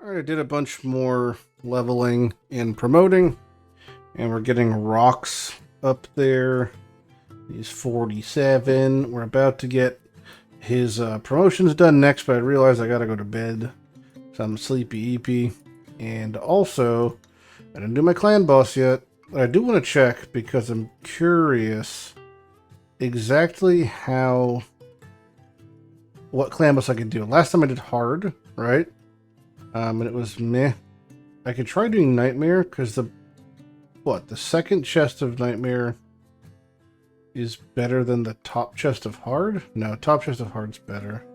Alright, I did a bunch more leveling and promoting, and we're getting rocks up there. He's 47. We're about to get his promotions done next, but I realized I gotta go to bed, so I'm sleepy-eepy. And also, I didn't do my clan boss yet, but I do want to check because I'm curious exactly what clan boss I could do. Last time I did hard, right? And it was meh. I could try doing Nightmare, because the second chest of Nightmare is better than the top chest of hard? No, top chest of hard's better.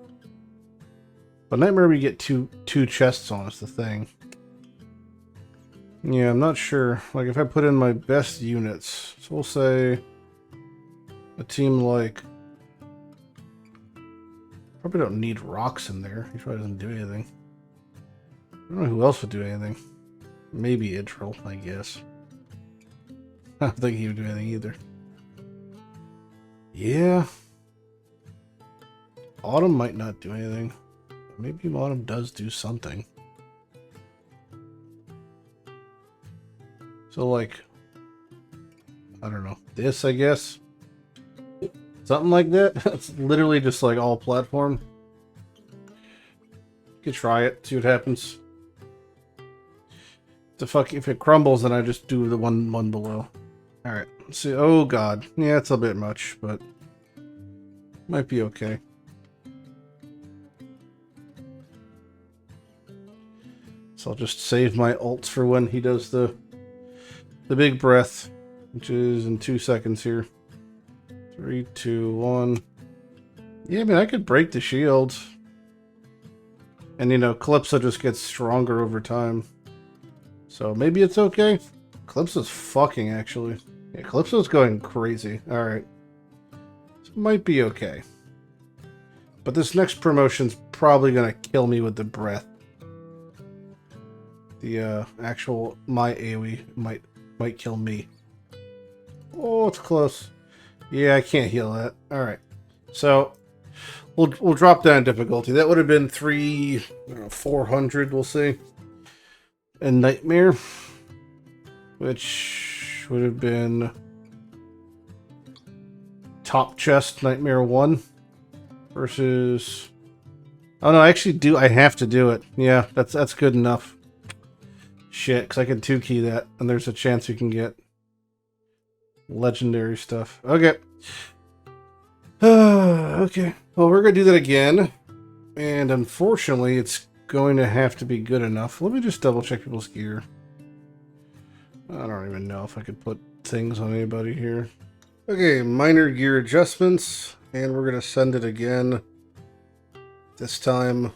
But Nightmare we get two chests on is the thing. Yeah, I'm not sure. Like, if I put in my best units, so we'll say a team like... Probably don't need rocks in there. He probably doesn't do anything. I don't know who else would do anything. Maybe Idril, I guess. I don't think he would do anything either. Yeah. Autumn might not do anything. Maybe Autumn does do something. So, like, I don't know. This, I guess. Something like that. It's literally just like all platform. You could try it, see what happens. If it crumbles, then I just do the one below. Alright, let's see. Oh god. Yeah, it's a bit much, but might be okay. So I'll just save my ults for when he does the big breath, which is in 2 seconds here. 3, 2, 1. Yeah, I mean, I could break the shield. And, you know, Calypso just gets stronger over time. So maybe it's okay. Calypso's fucking, actually. Yeah, Calypso's going crazy. Alright. So it might be okay. But this next promotion's probably gonna kill me with the breath. The my AoE might kill me. Oh, it's close. Yeah, I can't heal that. Alright. So we'll drop down difficulty. That would have been 400, we'll see. And Nightmare, which would have been top chest Nightmare 1 versus... Oh no, I have to do it. Yeah, that's good enough. Shit, because I can 2-key that, and there's a chance you can get legendary stuff. Okay. Okay. Well, we're going to do that again. And unfortunately, it's going to have to be good enough. Let me just double check people's gear. I don't even know if I could put things on anybody here. Okay, minor gear adjustments. And we're going to send it again. This time,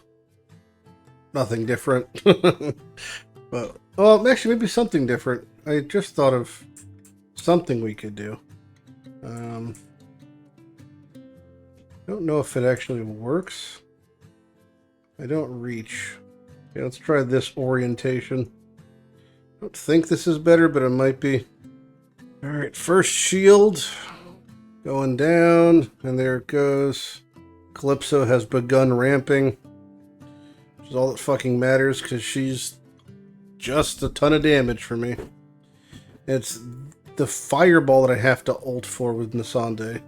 nothing different. But, well, actually, maybe something different. I just thought of something we could do. I don't know if it actually works. I don't reach. Okay, let's try this orientation. I don't think this is better, but it might be. Alright, first shield. Going down, and there it goes. Calypso has begun ramping. Which is all that fucking matters, because she's just a ton of damage for me. It's the fireball that I have to ult for with Nasande.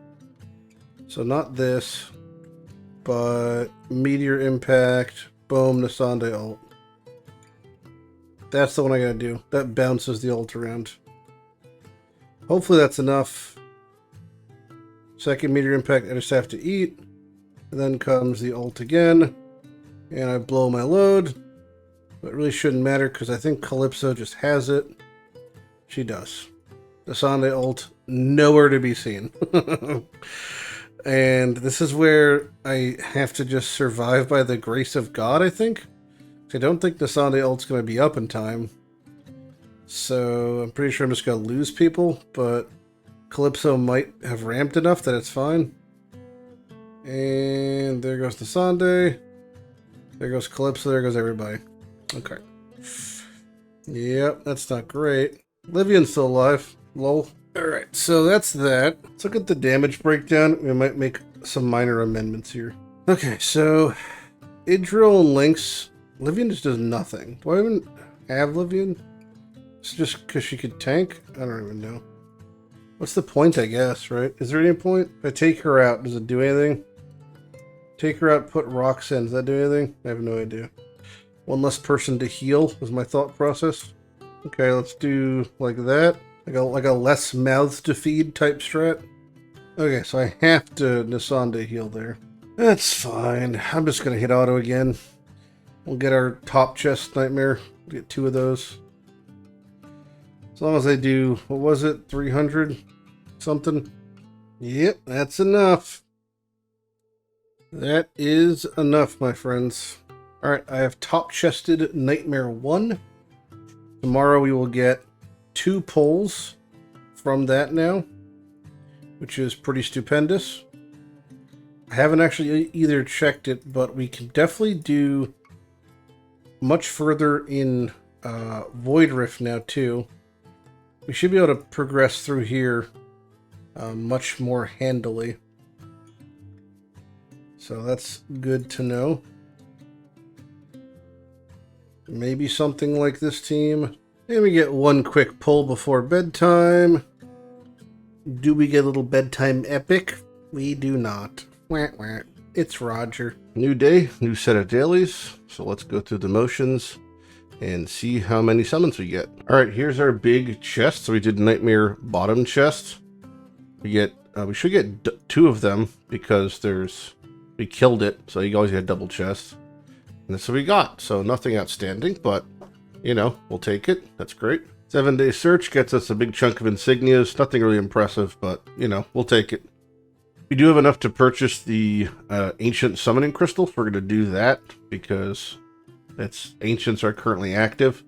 So not this, but Meteor Impact, boom, Nasande ult. That's the one I gotta do. That bounces the ult around. Hopefully that's enough. Second Meteor Impact, I just have to eat. And then comes the ult again. And I blow my load. But it really shouldn't matter because I think Calypso just has it. She does. Nasande ult, nowhere to be seen. And this is where I have to just survive by the grace of God, I think. I don't think Nasande ult's going to be up in time. So I'm pretty sure I'm just going to lose people, but Calypso might have ramped enough that it's fine. And there goes Nasande. There goes Calypso, there goes everybody. Okay. Yep, that's not great. Livian's still alive. Lol. Alright, so that's that. Let's look at the damage breakdown. We might make some minor amendments here. Okay, so Idril and Lynx Livian just does nothing. Do I even have Livian? It's just because she could tank? I don't even know. What's the point, I guess, right? Is there any point? If I take her out, does it do anything? Take her out, put rocks in. Does that do anything? I have no idea. One less person to heal was my thought process. Okay, let's do like that. Like a less mouths to feed type strat. Okay, so I have to Nissan to heal there. That's fine. I'm just going to hit auto again. We'll get our top chest nightmare. Get 2 of those. As long as I do, what was it, 300 something? Yep, that's enough. That is enough, my friends. Alright, I have top-chested Nightmare 1. Tomorrow we will get 2 pulls from that now, which is pretty stupendous. I haven't actually either checked it, but we can definitely do much further in Void Rift now, too. We should be able to progress through here much more handily. So that's good to know. Maybe something like this team. And we get 1 quick pull before bedtime. Do we get a little bedtime epic? We do not. Wah, wah. It's Roger. New day, new set of dailies. So let's go through the motions and see how many summons we get. All right, here's our big chest. So we did Nightmare bottom chest. We should get 2 of them because we killed it. So you always get a double chest. And that's what we got. So nothing outstanding, but you know, we'll take it. That's great. 7-day search gets us a big chunk of insignias. Nothing really impressive, but you know, we'll take it. We do have enough to purchase the ancient summoning crystals. We're going to do that because ancients are currently active.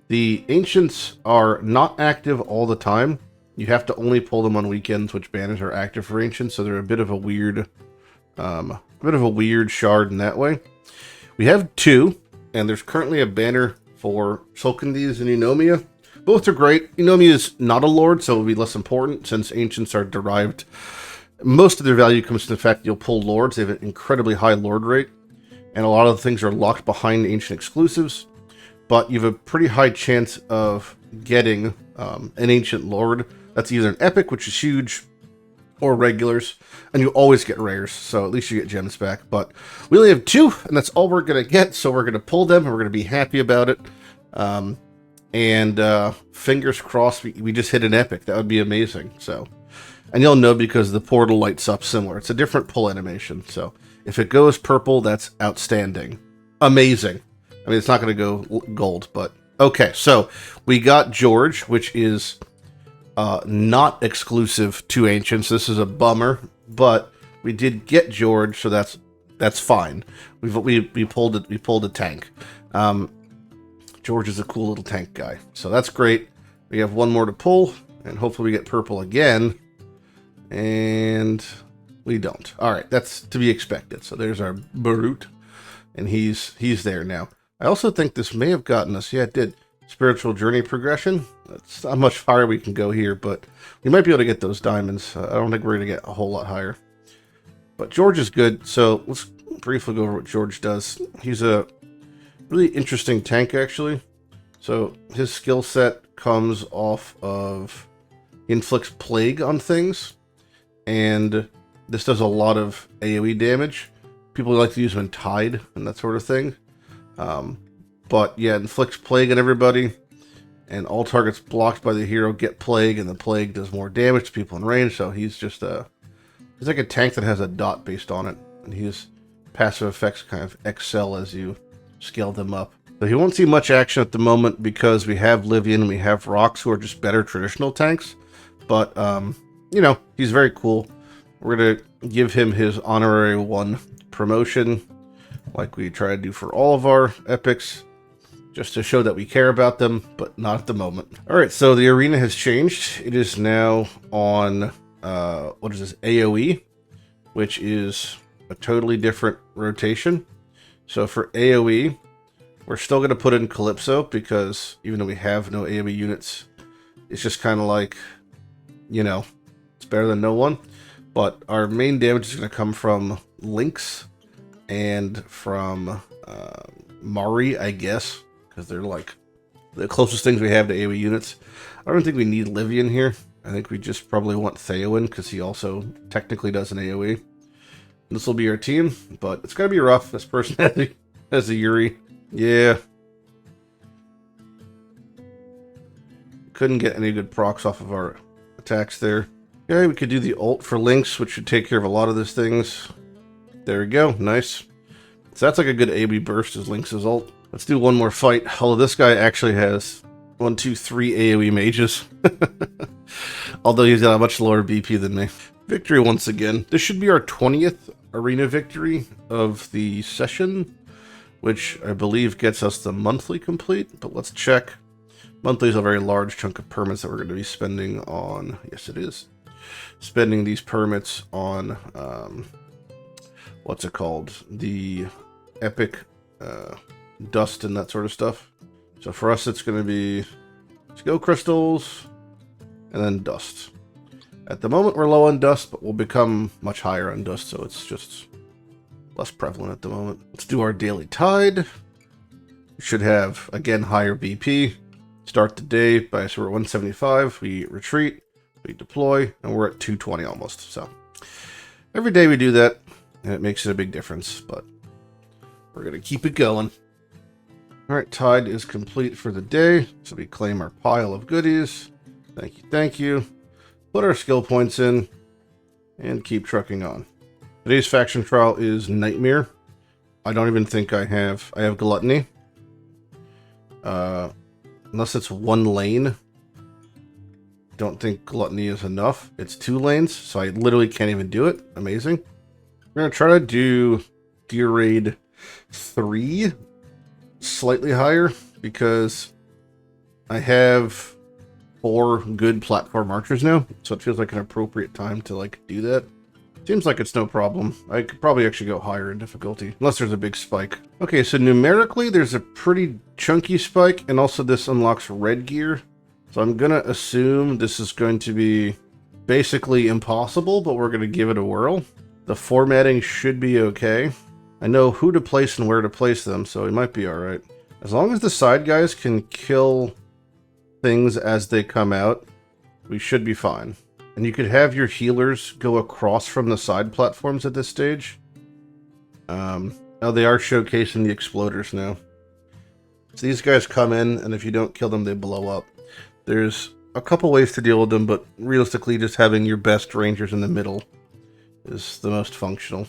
The ancients are not active all the time. You have to only pull them on weekends, which banners are active for ancients. So they're a bit of a weird shard in that way. We have 2, and there's currently a banner for Sulcandies and Eunomia. Both are great. Eunomia is not a lord, so it will be less important since ancients are derived. Most of their value comes from the fact that you'll pull lords. They have an incredibly high lord rate, and a lot of the things are locked behind ancient exclusives. But you have a pretty high chance of getting an ancient lord. That's either an epic, which is huge, or regulars, and you always get rares, so at least you get gems back. But we only have 2, and that's all we're going to get, so we're going to pull them, and we're going to be happy about it. Fingers crossed we just hit an epic. That would be amazing. So, and you'll know because the portal lights up similar. It's a different pull animation, so if it goes purple, that's outstanding. Amazing. I mean, it's not going to go gold, but okay. So we got George, which is not exclusive to ancients. This is a bummer, but we did get George, so that's fine. We pulled it. We pulled a tank. George is a cool little tank guy, so that's great. We have 1 more to pull, and hopefully we get purple again. And we don't. All right, that's to be expected. So there's our Barut, and he's there now. I also think this may have gotten us. Yeah, it did. Spiritual journey progression. That's not much higher we can go here, but we might be able to get those diamonds. I don't think we're going to get a whole lot higher. But George is good, so let's briefly go over what George does. He's a really interesting tank, actually. So his skill set comes off of inflicts plague on things, and this does a lot of AoE damage. People like to use him in Tide and that sort of thing. But yeah, inflicts plague on everybody, and all targets blocked by the hero get plague, and the plague does more damage to people in range. So he's just he's like a tank that has a dot based on it, and his passive effects kind of excel as you scale them up. So he won't see much action at the moment because we have Livian and we have Rocks, who are just better traditional tanks. But you know, he's very cool. We're gonna give him his honorary 1 promotion, like we try to do for all of our epics, just to show that we care about them, but not at the moment. All right, so the arena has changed. It is now on, what is this, AoE, which is a totally different rotation. So for AoE, we're still going to put in Calypso, because even though we have no AoE units, it's just kind of like, you know, it's better than no one. But our main damage is going to come from Lynx and from Mari, I guess, because they're like the closest things we have to AoE units. I don't think we need Livy in here. I think we just probably want Theowen, because he also technically does an AoE. This will be our team, but it's going to be rough. This person has a Yuri. Yeah. Couldn't get any good procs off of our attacks there. Okay, we could do the ult for Lynx, which should take care of a lot of these things. There we go. Nice. So that's like a good AoE burst as Lynx's ult. Let's do one more fight. Although this guy actually has 1, 2, 3 AoE mages. Although he's got a much lower BP than me. Victory once again. This should be our 20th arena victory of the session, which I believe gets us the monthly complete, but let's check. Monthly is a very large chunk of permits that we're going to be spending on. Yes, it is. Spending these permits on, what's it called? The epic dust and that sort of stuff. So for us, it's going to be skill crystals and then dust. At the moment, we're low on dust, but we'll become much higher on dust, so it's just less prevalent at the moment. Let's do our daily tide. We should have, again, higher BP. Start the day by, so we're at 175. We retreat, we deploy, and we're at 220 almost. So every day we do that, and it makes it a big difference, but we're going to keep it going. All right, tide is complete for the day, so we claim our pile of goodies. Thank you, thank you. Put our skill points in, and keep trucking on. Today's faction trial is Nightmare. I don't even think I have Gluttony. Unless it's one lane. Don't think Gluttony is enough. It's 2 lanes, so I literally can't even do it. Amazing. We're going to try to do Gear Raid 3 slightly higher, because I have 4 good platform archers now, so it feels like an appropriate time to like do that. Seems like it's no problem. I could probably actually go higher in difficulty, unless there's a big spike. Okay, so numerically, there's a pretty chunky spike, and also this unlocks red gear. So I'm gonna assume this is going to be basically impossible, but we're gonna give it a whirl. The formatting should be okay. I know who to place and where to place them, so it might be alright. As long as the side guys can kill things as they come out, we should be fine. And you could have your healers go across from the side platforms at this stage. Oh, they are showcasing the exploders now. So these guys come in, and if you don't kill them, they blow up. There's a couple ways to deal with them, but realistically, just having your best rangers in the middle is the most functional.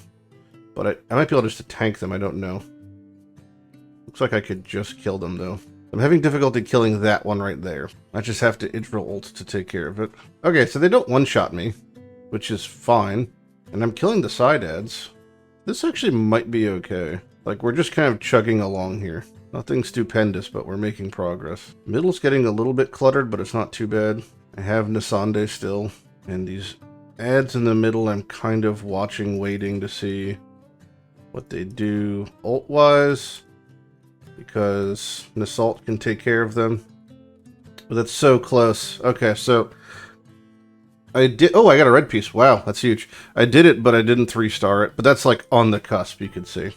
But I might be able just to tank them, I don't know. Looks like I could just kill them, though. I'm having difficulty killing that one right there. I just have to Idril ult to take care of it. Okay, so they don't one-shot me, which is fine. And I'm killing the side ads. This actually might be okay. Like, we're just kind of chugging along here. Nothing stupendous, but we're making progress. Middle's getting a little bit cluttered, but it's not too bad. I have Nasande still. And these ads in the middle, I'm kind of watching, waiting to see what they do ult-wise, because Nasalt can take care of them. But that's so close. Okay, so I did. Oh, I got a red piece. Wow, that's huge. I did it, but I didn't 3-star it. But that's like on the cusp, you could see.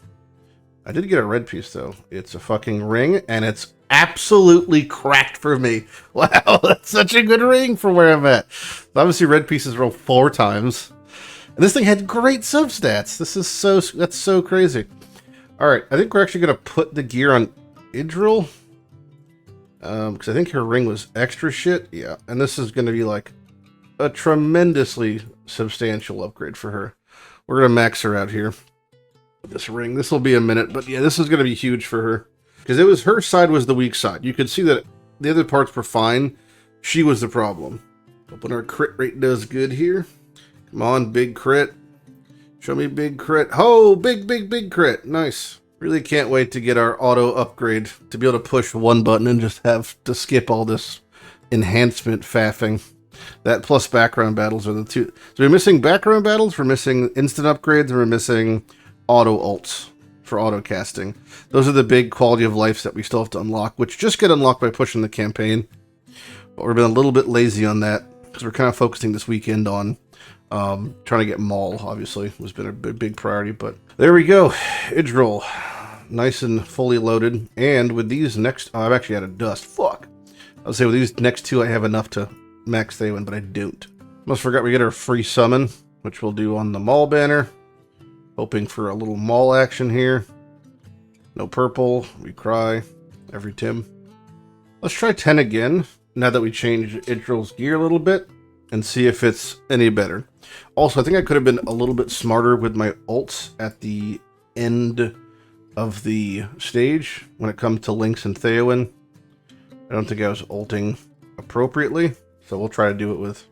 I did get a red piece, though. It's a fucking ring, and it's absolutely cracked for me. Wow, that's such a good ring for where I'm at. Obviously, red pieces roll 4 times. And this thing had great substats. This is so, that's so crazy. Alright, I think we're actually going to put the gear on Idril. Because I think her ring was extra shit. Yeah, and this is going to be like a tremendously substantial upgrade for her. We're going to max her out here. This ring. This will be a minute, but yeah, this is going to be huge for her. Because it was her side was the weak side. You could see that the other parts were fine. She was the problem. Hoping our crit rate does good here. Come on, big crit. Show me big crit. Oh, big crit. Nice. Really can't wait to get our auto upgrade. To be able to push one button and just have to skip all this enhancement faffing. That plus background battles are the two. So we're missing background battles, we're missing instant upgrades, and we're missing auto ults for auto casting. Those are the big quality of lives that we still have to unlock, which just get unlocked by pushing the campaign. But we've been a little bit lazy on that, because we're kind of focusing this weekend on trying to get Maul, obviously, has been a big priority. But there we go. Idril. nice and fully loaded. And with these next... Oh, I've actually had a dust. Fuck. I'll say with these next two, I have enough to max Theowen, but I don't. Almost forgot we get our free summon, which we'll do on the Maul banner. Hoping for a little Maul action here. No purple. We cry. Every Tim. Let's try 10 again, now that we changed Idril's gear a little bit, and see if it's any better. Also, I think I could have been a little bit smarter with my ults at the end of the stage when it comes to Lynx and Theowen. I don't think I was ulting appropriately, so we'll try to do it with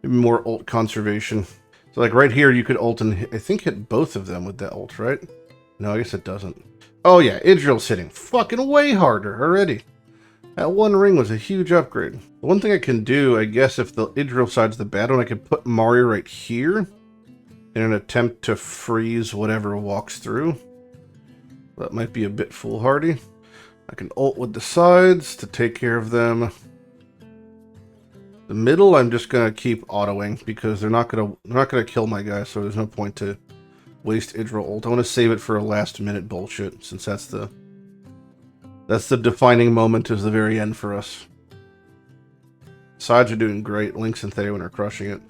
maybe more ult conservation. So like right here, you could ult and I think hit both of them with that ult, right? No, I guess it doesn't. Oh yeah, Idril's hitting fucking way harder already. That one ring was a huge upgrade. The one thing I can do, I guess, if the Idril side's the bad one, I could put Mario right here in an attempt to freeze whatever walks through. That might be a bit foolhardy. I can ult with the sides to take care of them. The middle, I'm just gonna keep autoing because they're not gonna kill my guy, so there's no point to waste Idril ult. I want to save it for a last minute bullshit, since that's the defining moment, is the very end for us. Sides are doing great. Lynx and Theowen are crushing it.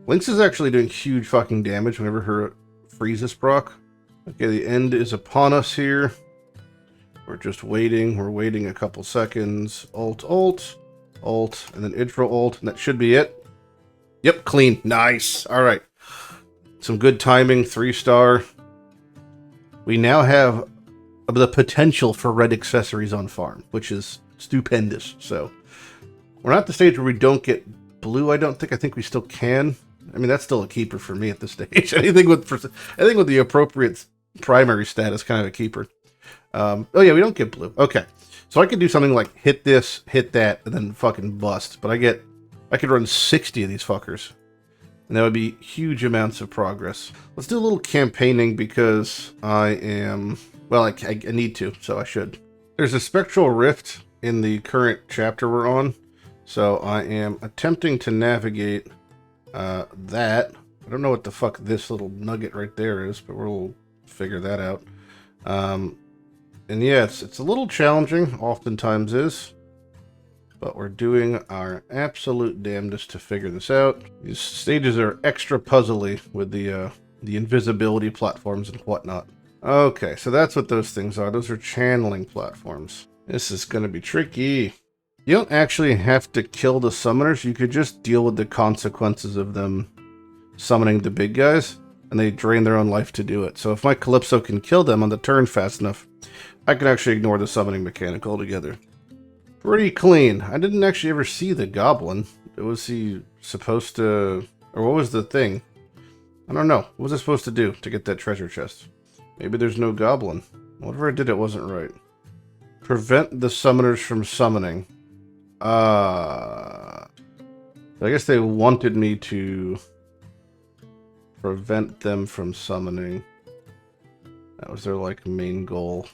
Lynx is actually doing huge fucking damage whenever her freezes proc. Okay, the end is upon us here. We're just waiting. We're waiting a couple seconds. Ult, ult, ult, and then Idril ult, and that should be it. Yep, clean. Nice. All right. Some good timing. 3-star. We now have the potential for red accessories on farm, which is stupendous. So we're not at the stage where we don't get blue. I don't think. I think we still can. I mean, that's still a keeper for me at this stage. Anything with the appropriate primary stat is kind of a keeper. Oh yeah, we don't get blue. Okay, so I could do something like hit this, hit that, and then fucking bust. But I could run 60 of these fuckers, and that would be huge amounts of progress. Let's do a little campaigning because I am. Well, I need to, so I should. There's a spectral rift in the current chapter we're on, so I am attempting to navigate that. I don't know what the fuck this little nugget right there is, but we'll figure that out. And yeah, it's a little challenging, oftentimes is, but we're doing our absolute damnedest to figure this out. These stages are extra puzzly with the invisibility platforms and whatnot. Okay, so that's what those things are. Those are channeling platforms. This is going to be tricky. You don't actually have to kill the summoners. You could just deal with the consequences of them summoning the big guys, and they drain their own life to do it. So if my Calypso can kill them on the turn fast enough, I can actually ignore the summoning mechanic altogether. Pretty clean. I didn't actually ever see the goblin. Was he supposed to... Or what was the thing? I don't know. What was I supposed to do to get that treasure chest? Maybe there's no goblin. Whatever I did, it wasn't right. Prevent the summoners from summoning. I guess they wanted me to prevent them from summoning. That was their, like, main goal.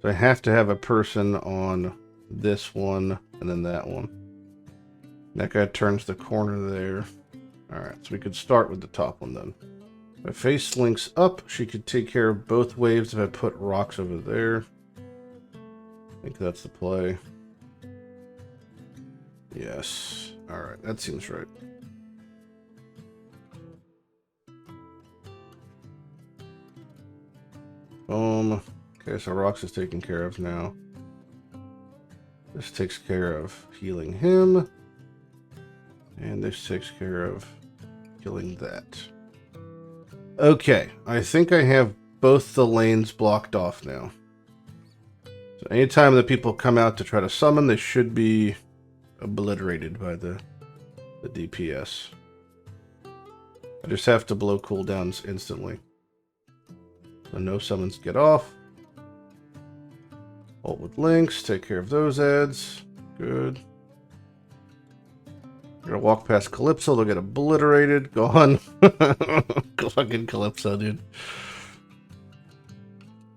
So I have to have a person on this one and then that one. That guy turns the corner there. Alright, so we could start with the top one then. If I face Lynx up, she could take care of both waves if I put rocks over there. I think that's the play. Yes. Alright, that seems right. Boom. Okay, so rocks is taken care of now. This takes care of healing him. And this takes care of killing that. Okay, I think I have both the lanes blocked off now. So anytime that people come out to try to summon, they should be obliterated by the DPS. I just have to blow cooldowns instantly. So no summons get off. Ult with Lynx, take care of those ads. Good. We're gonna walk past Calypso, they'll get obliterated. Go on. Fucking Calypso, dude.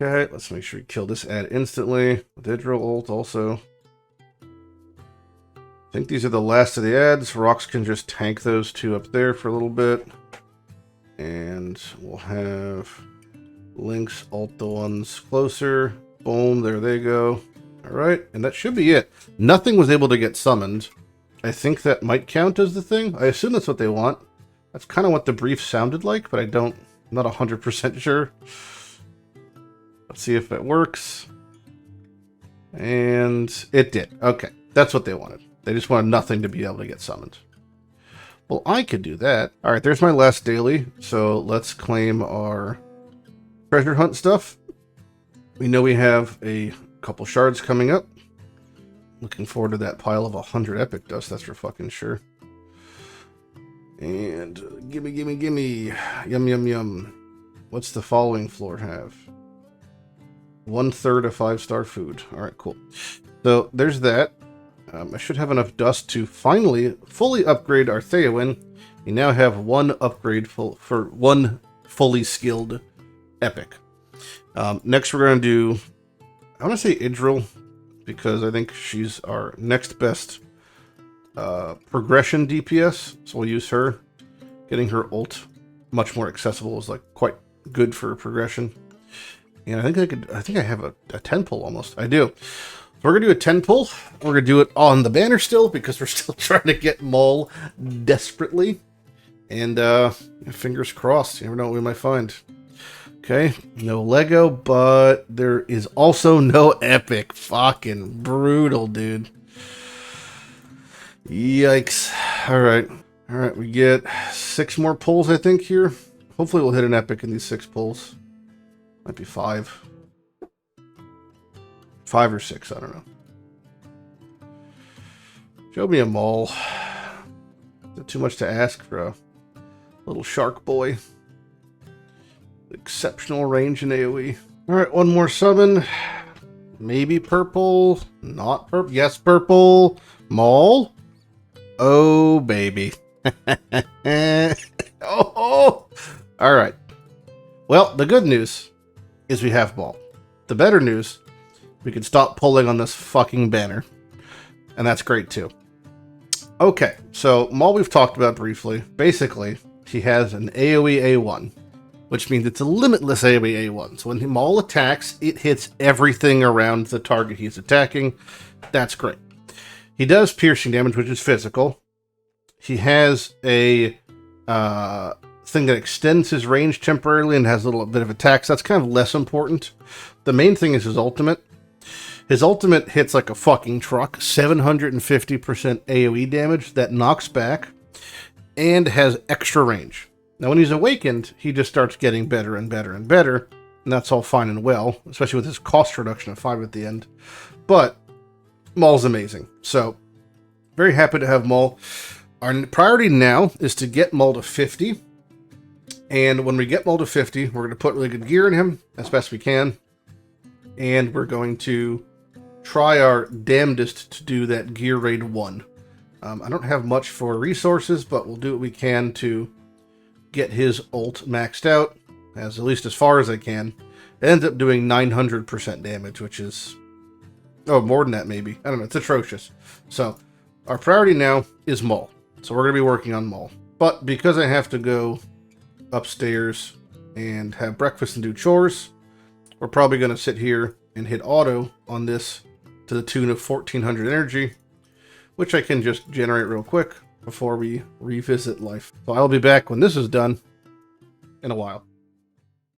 Okay, let's make sure we kill this ad instantly. With Idril ult also. I think these are the last of the ads. Rocks can just tank those two up there for a little bit. And And we'll have links, alt the ones closer. Boom, there they go. All right, and that should be it. Nothing was able to get summoned. I think that might count as the thing. I assume that's what they want. That's kind of what the brief sounded like, but I'm not 100% sure. Let's see if it works. And it did. Okay, that's what they wanted. They just wanted nothing to be able to get summoned. Well, I could do that. All right, there's my last daily. So let's claim our treasure hunt stuff. We know we have a couple shards coming up. Looking forward to that pile of 100 epic dust, that's for fucking sure. And gimme, gimme, gimme. Yum, yum, yum. What's the following floor have? 1/3 of 5-star food. All right, cool. So there's that. I should have enough dust to finally fully upgrade our Theowin. We now have one upgrade for one fully skilled epic. Next we're going to do, I want to say Idril, because I think she's our next best progression DPS. So we'll use her. Getting her ult much more accessible is like quite good for progression. And I think I have a 10 pull almost. I do. So we're going to do a 10 pull. We're going to do it on the banner still because we're still trying to get Maul desperately. And fingers crossed. You never know what we might find. Okay, no Lego, but there is also no epic. Fucking brutal, dude. Yikes. Alright, we get 6 more pulls, I think, here. Hopefully we'll hit an epic in these 6 pulls. Might be 5. 5 or 6, I don't know. Show me a Maul. Is it too much to ask for a little shark boy? Exceptional range in AoE. Alright, one more summon. Maybe purple. Not purple. Yes, purple. Maul. Oh, baby. Oh. Alright. Well, the good news is we have Maul. The better news, we can stop pulling on this fucking banner. And that's great too. Okay, so Maul we've talked about briefly. Basically, he has an AoE A1. Which means it's a limitless AoE A1. So when Maul attacks, it hits everything around the target he's attacking. That's great. He does piercing damage, which is physical. He has a thing that extends his range temporarily and has a little bit of attacks. That's kind of less important. The main thing is his ultimate. His ultimate hits like a fucking truck. 750% AoE damage that knocks back and has extra range. Now, when he's awakened, he just starts getting better and better and better, and that's all fine and well, especially with his cost reduction of 5 at the end. But Maul's amazing, so very happy to have Maul. Our priority now is to get Maul to 50, and when we get Maul to 50, we're going to put really good gear in him as best we can, and we're going to try our damnedest to do that gear raid 1. I don't have much for resources, but we'll do what we can to get his ult maxed out, at least as far as I can. It ends up doing 900% damage, which is, oh, more than that maybe. I don't know, it's atrocious. So, our priority now is Maul. So we're going to be working on Maul. But because I have to go upstairs and have breakfast and do chores, we're probably going to sit here and hit auto on this to the tune of 1400 energy, which I can just generate real quick before we revisit life. So I'll be back when this is done in a while.